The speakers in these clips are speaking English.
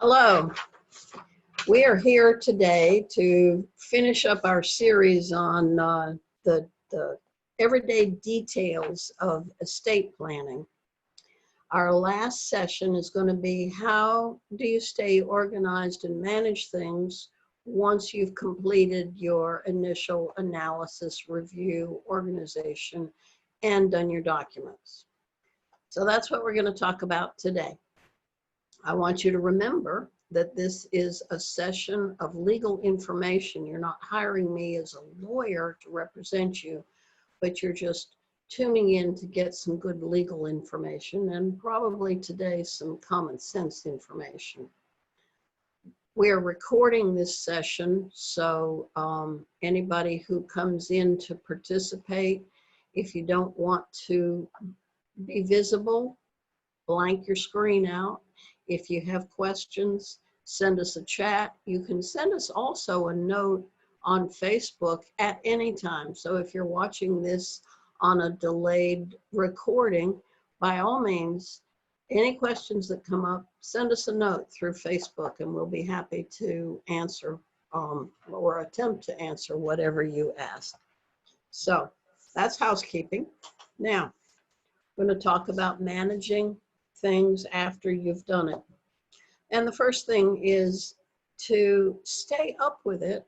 Hello. We are here today to finish up our series on the everyday details of estate planning. Our last session is going to be how do you stay organized and manage things once you've completed your initial analysis, review, organization, and done your documents. So that's what we're going to talk about today. I want you to remember that this is a session of legal information. You're not hiring me as a lawyer to represent you, but you're just tuning in to get some good legal information and probably today some common sense information. We are recording this session, so anybody who comes in to participate, if you don't want to be visible, blank your screen out. If you have questions, send us a chat. You can send us also a note on Facebook at any time. So if you're watching this on a delayed recording, by all means, any questions that come up, send us a note through Facebook and we'll be happy to answer or attempt to answer whatever you ask. So that's housekeeping. Now, I'm going to talk about managing things after you've done it. And the first thing is to stay up with it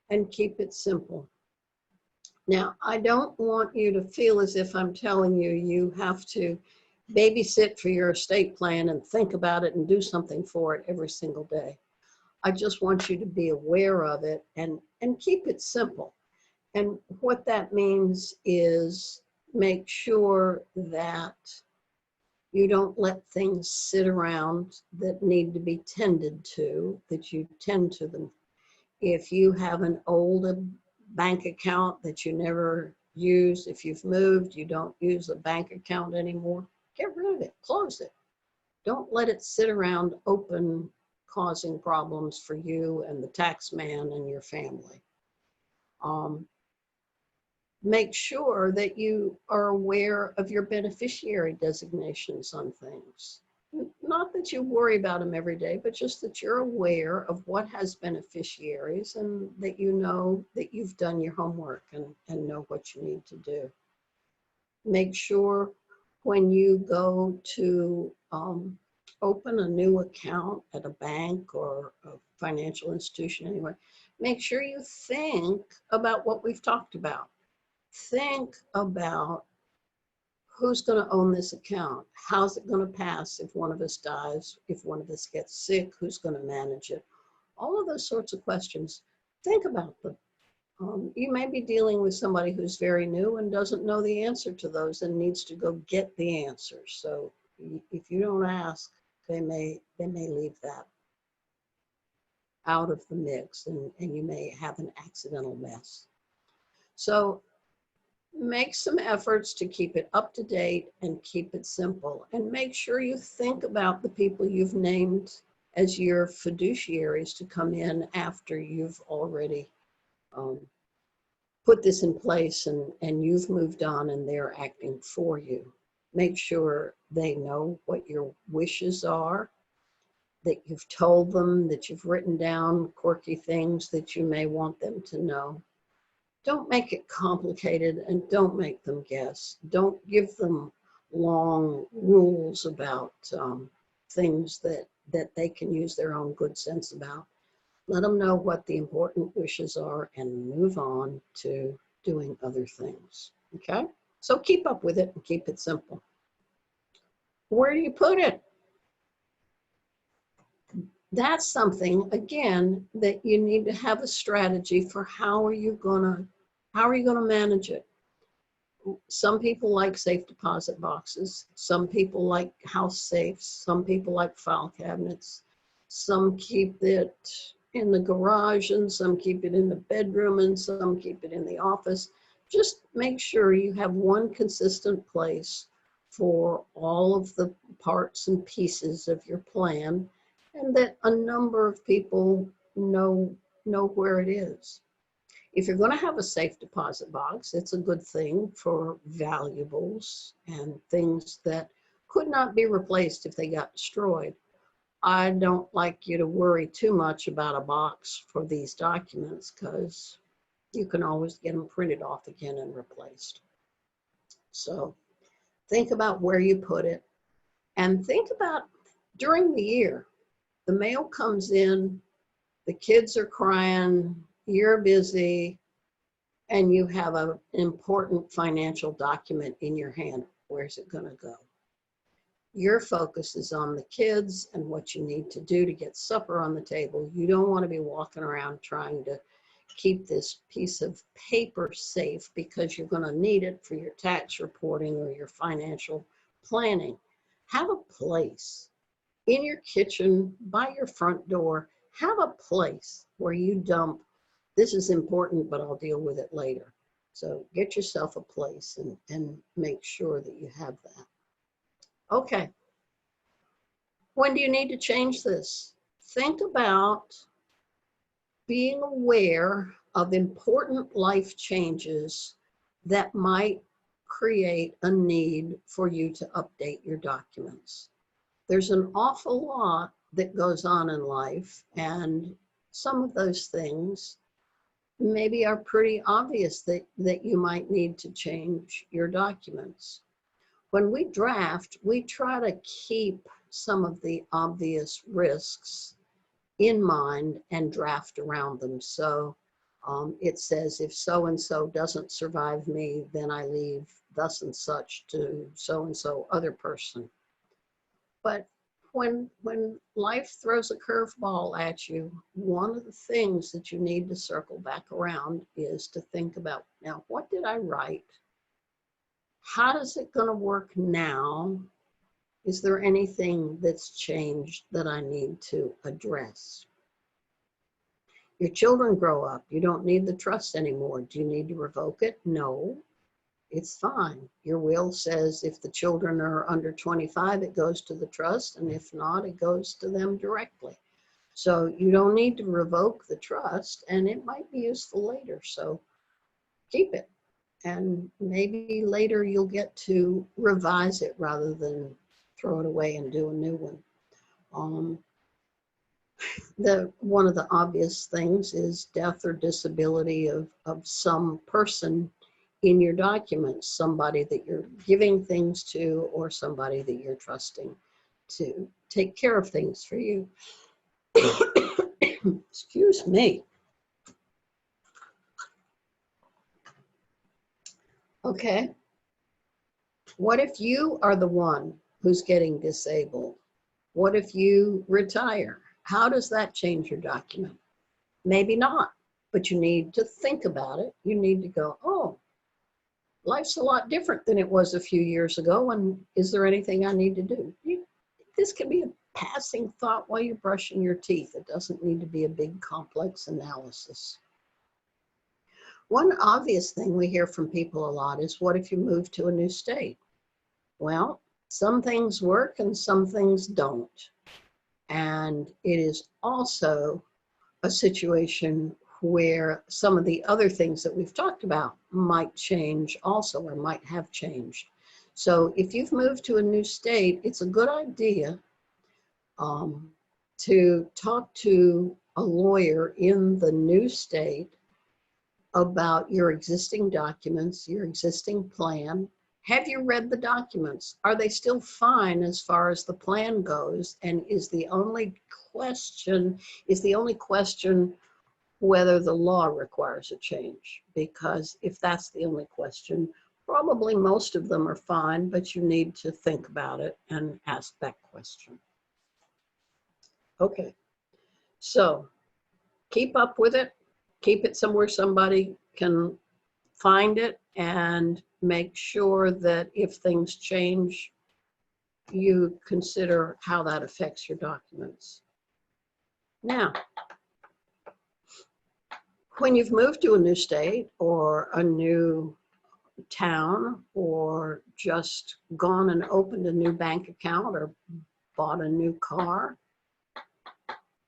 and keep it simple. Now, I don't want you to feel as if I'm telling you you have to babysit for your estate plan and think about it and do something for it every single day. I just want you to be aware of it and keep it simple. And what that means is make sure that you don't let things sit around that need to be tended to, that you tend to them. If you have an old bank account that you never use, if you've moved, you don't use a bank account anymore, get rid of it, close it. Don't let it sit around open, causing problems for you and the tax man and your family. Make sure that you are aware of your beneficiary designations on things. Not that you worry about them every day, but just that you're aware of what has beneficiaries and that you know that you've done your homework and know what you need to do. Make sure when you go to open a new account at a bank or a financial institution anyway, make sure you think about what we've talked about. Think about who's going to own this account. How's it going to pass if one of us dies? If one of us gets sick, who's going to manage it? All of those sorts of questions. Think about them. You may be dealing with somebody who's very new and doesn't know the answer to those and needs to go get the answers. So if you don't ask, they may leave that out of the mix and you may have an accidental mess. So make some efforts to keep it up to date and keep it simple. And make sure you think about the people you've named as your fiduciaries to come in after you've already put this in place and you've moved on and they're acting for you. Make sure they know what your wishes are, that you've told them, that you've written down quirky things that you may want them to know. Don't make it complicated and don't make them guess. Don't give them long rules about things that they can use their own good sense about. Let them know what the important wishes are and move on to doing other things, okay? So keep up with it and keep it simple. Where do you put it? That's something, again, that you need to have a strategy for how are you gonna manage it? Some people like safe deposit boxes. Some people like house safes. Some people like file cabinets. Some keep it in the garage and some keep it in the bedroom and some keep it in the office. Just make sure you have one consistent place for all of the parts and pieces of your plan and that a number of people know where it is. If you're going to have a safe deposit box, it's a good thing for valuables and things that could not be replaced if they got destroyed. I don't like you to worry too much about a box for these documents because you can always get them printed off again and replaced. So think about where you put it and think about during the year, the mail comes in, the kids are crying, you're busy, and you have an important financial document in your hand. Where's it going to go? Your focus is on the kids and what you need to do to get supper on the table. You don't want to be walking around trying to keep this piece of paper safe because you're going to need it for your tax reporting or your financial planning. Have a place in your kitchen, by your front door. Have a place where you dump, this is important, but I'll deal with it later. So get yourself a place and make sure that you have that. Okay. When do you need to change this? Think about being aware of important life changes that might create a need for you to update your documents. There's an awful lot that goes on in life, and some of those things maybe are pretty obvious that you might need to change your documents. When we draft, we try to keep some of the obvious risks in mind and draft around them. So it says, if so-and-so doesn't survive me, then I leave thus and such to so-and-so other person. But when life throws a curveball at you, one of the things that you need to circle back around is to think about, now, what did I write? How is it going to work now? Is there anything that's changed that I need to address? Your children grow up. You don't need the trust anymore. Do you need to revoke it? No, it's fine. Your will says if the children are under 25, it goes to the trust, and if not, it goes to them directly. So you don't need to revoke the trust, and it might be useful later. So keep it. And maybe later you'll get to revise it rather than throw it away and do a new one. One of the obvious things is death or disability of some person in your documents, somebody that you're giving things to or somebody that you're trusting to take care of things for you. Excuse me. Okay. What if you are the one who's getting disabled? What if you retire? How does that change your document? Maybe not, but you need to think about it. You need to go, oh, life's a lot different than it was a few years ago, and is there anything I need to do? This can be a passing thought while you're brushing your teeth. It doesn't need to be a big complex analysis. One obvious thing we hear from people a lot is, what if you move to a new state? Well, some things work and some things don't. And it is also a situation where some of the other things that we've talked about might change also, or might have changed. So if you've moved to a new state, it's a good idea to talk to a lawyer in the new state about your existing documents, your existing plan. Have you read the documents? Are they still fine as far as the plan goes? And is the only question whether the law requires a change? Because if that's the only question, probably most of them are fine, but you need to think about it and ask that question. Okay, so keep up with it. Keep it somewhere somebody can find it, and make sure that if things change, you consider how that affects your documents. Now, when you've moved to a new state or a new town, or just gone and opened a new bank account or bought a new car,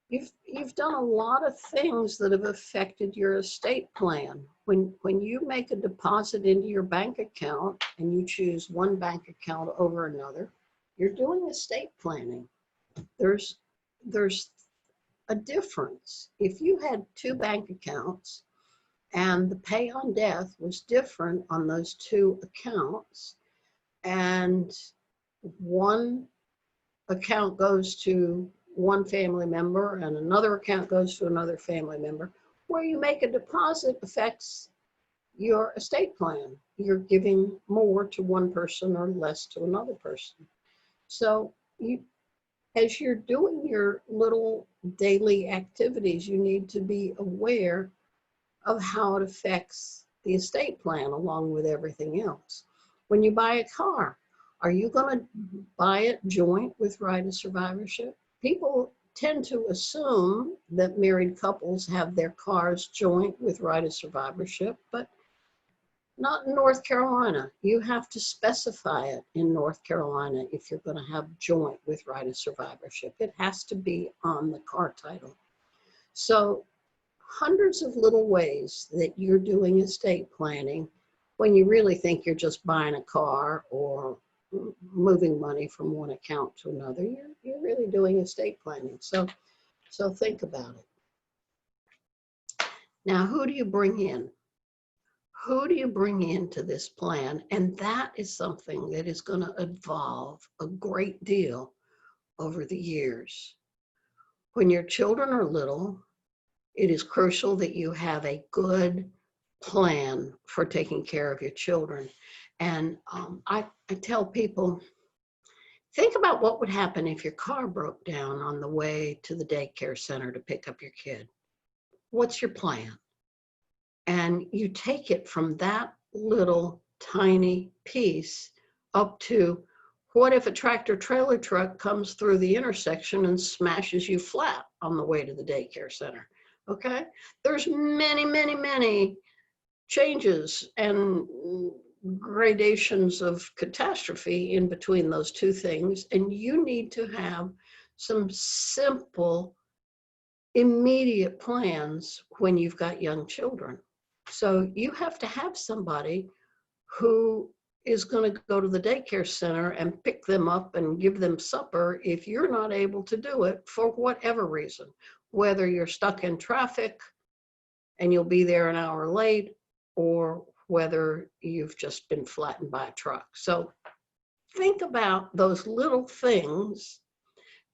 you've done a lot of things that have affected your estate plan. When you make a deposit into your bank account and you choose one bank account over another, you're doing estate planning. There's there's a difference. If you had two bank accounts and the pay on death was different on those two accounts, and one account goes to one family member and another account goes to another family member, where you make a deposit affects your estate plan. You're giving more to one person or less to another person. So as you're doing your little daily activities, you need to be aware of how it affects the estate plan along with everything else. When you buy a car, are you going to buy it joint with right of survivorship? People tend to assume that married couples have their cars joint with right of survivorship, but not in North Carolina. You have to specify it in North Carolina if you're going to have joint with right of survivorship. It has to be on the car title. So hundreds of little ways that you're doing estate planning when you really think you're just buying a car or moving money from one account to another. You're really doing estate planning. So think about it. Now, who do you bring in? Who do you bring into this plan? And that is something that is going to evolve a great deal over the years. When your children are little, it is crucial that you have a good plan for taking care of your children. And I tell people, think about what would happen if your car broke down on the way to the daycare center to pick up your kid. What's your plan? And you take it from that little tiny piece up to, what if a tractor trailer truck comes through the intersection and smashes you flat on the way to the daycare center? Okay, there's many, many, many changes and gradations of catastrophe in between those two things, and you need to have some simple, immediate plans when you've got young children. So you have to have somebody who is going to go to the daycare center and pick them up and give them supper if you're not able to do it for whatever reason, whether you're stuck in traffic and you'll be there an hour late, or whether you've just been flattened by a truck. So think about those little things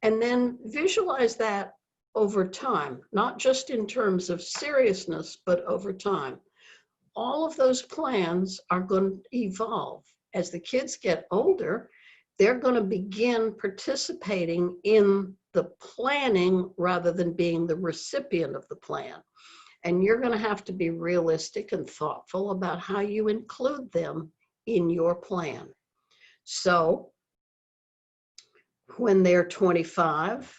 and then visualize that over time, not just in terms of seriousness, but over time. All of those plans are going to evolve. As the kids get older, they're going to begin participating in the planning rather than being the recipient of the plan. And you're going to have to be realistic and thoughtful about how you include them in your plan. So when they're 25,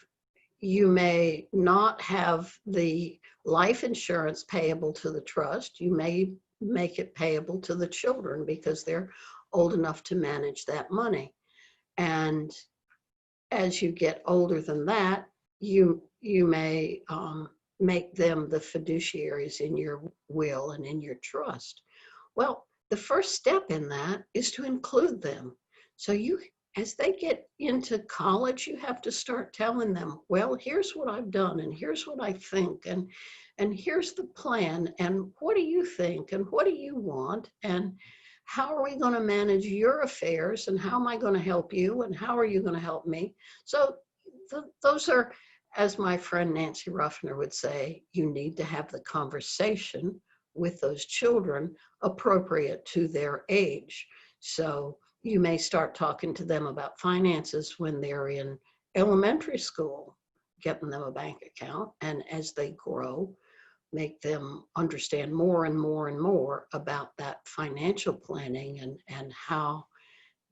you may not have the life insurance payable to the trust. You may make it payable to the children because they're old enough to manage that money. And as you get older than that, you may make them the fiduciaries in your will and in your trust. Well, the first step in that is to include them. So as they get into college, you have to start telling them, well, here's what I've done, and here's what I think, and here's the plan, and what do you think, and what do you want, and how are we going to manage your affairs, and how am I going to help you, and how are you going to help me? So those are, as my friend Nancy Ruffner would say, you need to have the conversation with those children appropriate to their age. So you may start talking to them about finances when they're in elementary school, getting them a bank account, and as they grow, make them understand more and more and more about that financial planning and how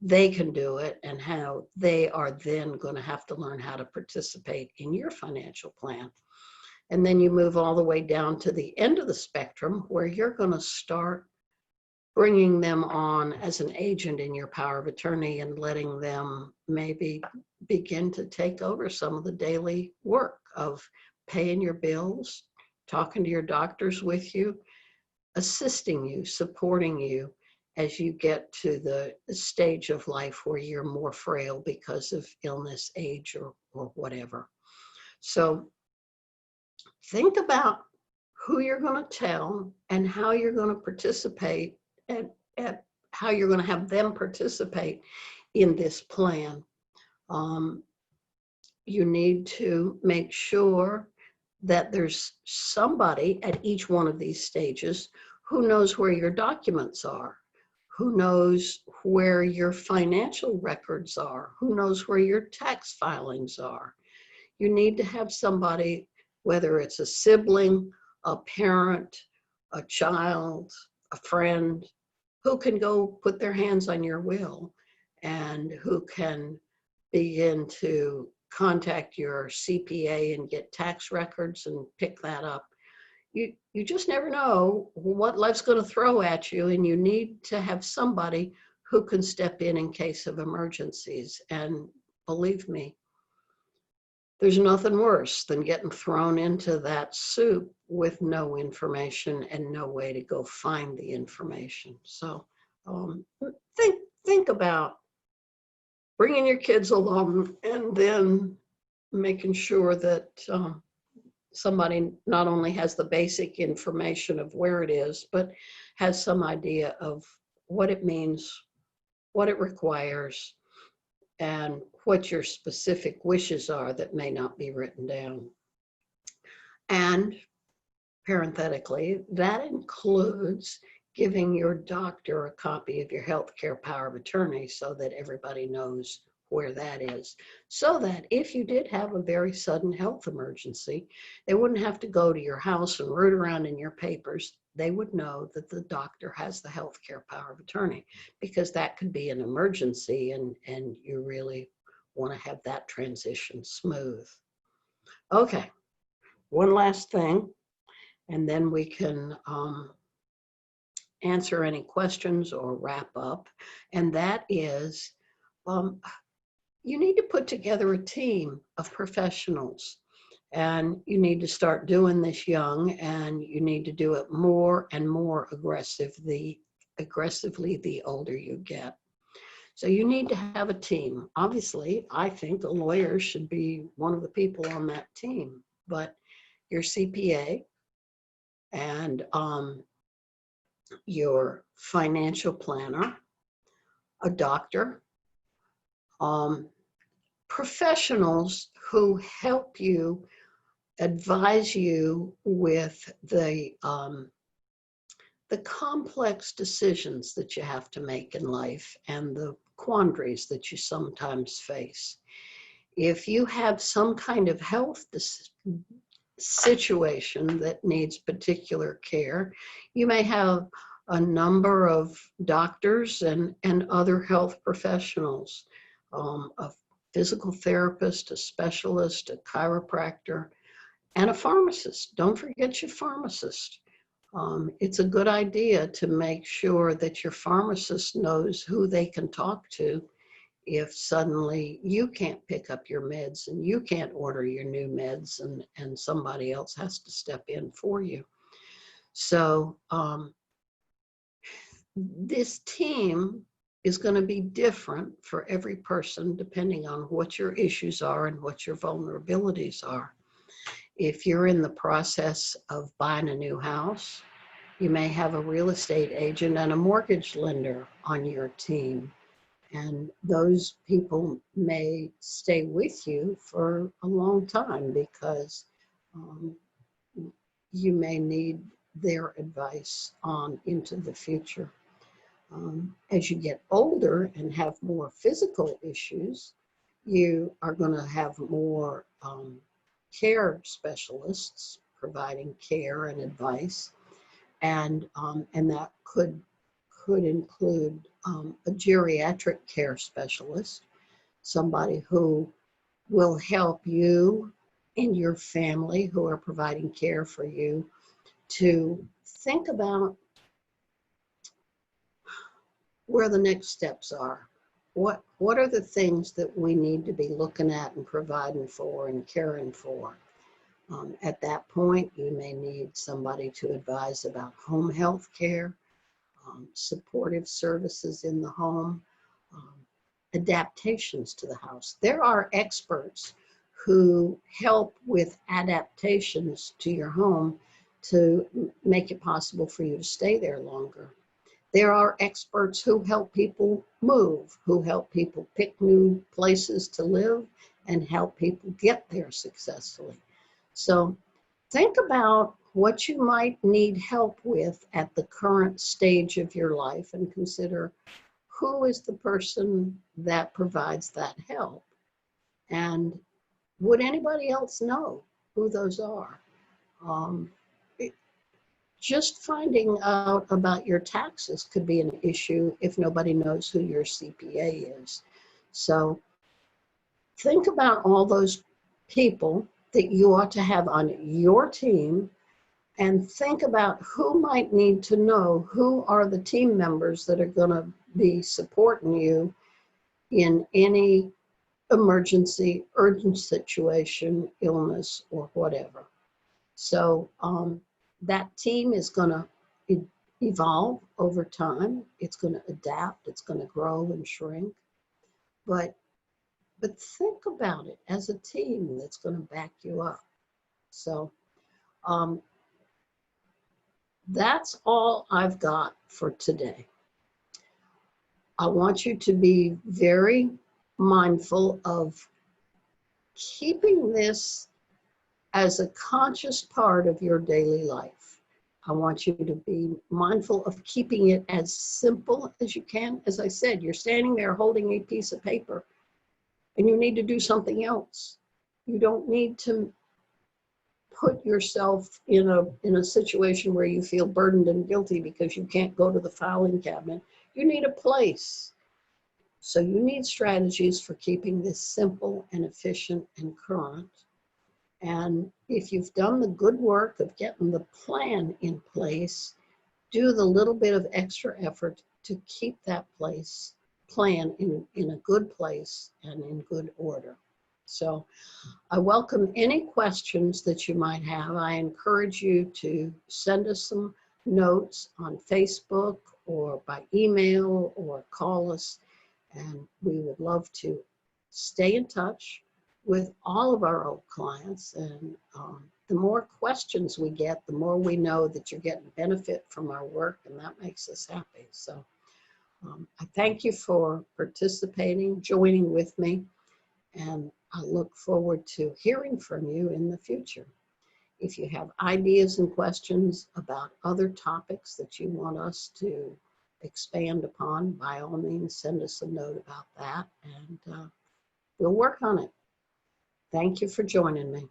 they can do it and how they are then going to have to learn how to participate in your financial plan. And then you move all the way down to the end of the spectrum where you're going to start bringing them on as an agent in your power of attorney and letting them maybe begin to take over some of the daily work of paying your bills, talking to your doctors with you, assisting you, supporting you as you get to the stage of life where you're more frail because of illness, age, or whatever. So think about who you're going to tell and how you're going to participate and how you're going to have them participate in this plan. You need to make sure that there's somebody at each one of these stages who knows where your documents are, who knows where your financial records are, who knows where your tax filings are. You need to have somebody, whether it's a sibling, a parent, a child, a friend, who can go put their hands on your will and who can begin to contact your CPA and get tax records and pick that up. You just never know what life's going to throw at you, and you need to have somebody who can step in case of emergencies. And believe me, there's nothing worse than getting thrown into that soup with no information and no way to go find the information. So think about bringing your kids along and then making sure that somebody not only has the basic information of where it is, but has some idea of what it means, what it requires, and what your specific wishes are that may not be written down. And parenthetically, that includes giving your doctor a copy of your healthcare power of attorney so that everybody knows where that is. So that if you did have a very sudden health emergency, they wouldn't have to go to your house and root around in your papers. They would know that the doctor has the healthcare power of attorney, because that could be an emergency and you really want to have that transition smooth. Okay, one last thing, and then we can answer any questions or wrap up. And that is, you need to put together a team of professionals. And you need to start doing this young, and you need to do it more and more aggressively the older you get. So you need to have a team. Obviously, I think a lawyer should be one of the people on that team, but your CPA and your financial planner, a doctor, professionals who help you, advise you with the complex decisions that you have to make in life and the quandaries that you sometimes face. If you have some kind of health situation that needs particular care, you may have a number of doctors and other health professionals, a physical therapist, a specialist, a chiropractor, and a pharmacist. Don't forget your pharmacist. It's a good idea to make sure that your pharmacist knows who they can talk to if suddenly you can't pick up your meds and you can't order your new meds and somebody else has to step in for you. So this team is going to be different for every person depending on what your issues are and what your vulnerabilities are. If you're in the process of buying a new house, you may have a real estate agent and a mortgage lender on your team. And those people may stay with you for a long time because you may need their advice on into the future. As you get older and have more physical issues, you are going to have more care specialists providing care and advice, and that could include a geriatric care specialist, somebody who will help you and your family who are providing care for you to think about where the next steps are. What are the things that we need to be looking at and providing for and caring for? At that point, you may need somebody to advise about home health care, supportive services in the home, adaptations to the house. There are experts who help with adaptations to your home to make it possible for you to stay there longer. There are experts who help people move, who help people pick new places to live and help people get there successfully. So think about what you might need help with at the current stage of your life and consider who is the person that provides that help. And would anybody else know who those are? Um, just finding out about your taxes could be an issue if nobody knows who your CPA is. So think about all those people that you ought to have on your team and think about who might need to know who are the team members that are going to be supporting you in any emergency, urgent situation, illness, or whatever. So that team is going to evolve over time. It's going to adapt. It's going to grow and shrink. But think about it as a team that's going to back you up. So that's all I've got for today. I want you to be very mindful of keeping this as a conscious part of your daily life. I want you to be mindful of keeping it as simple as you can. As I said, you're standing there holding a piece of paper and you need to do something else. You don't need to put yourself in a situation where you feel burdened and guilty because you can't go to the filing cabinet. You need a place. So you need strategies for keeping this simple and efficient and current. And if you've done the good work of getting the plan in place, do the little bit of extra effort to keep that plan in a good place and in good order. So I welcome any questions that you might have. I encourage you to send us some notes on Facebook or by email or call us, and we would love to stay in touch with all of our old clients. And the more questions we get, the more we know that you're getting benefit from our work, and that makes us happy. So I thank you for participating, joining with me, and I look forward to hearing from you in the future. If you have ideas and questions about other topics that you want us to expand upon, by all means, send us a note about that, and we'll work on it. Thank you for joining me.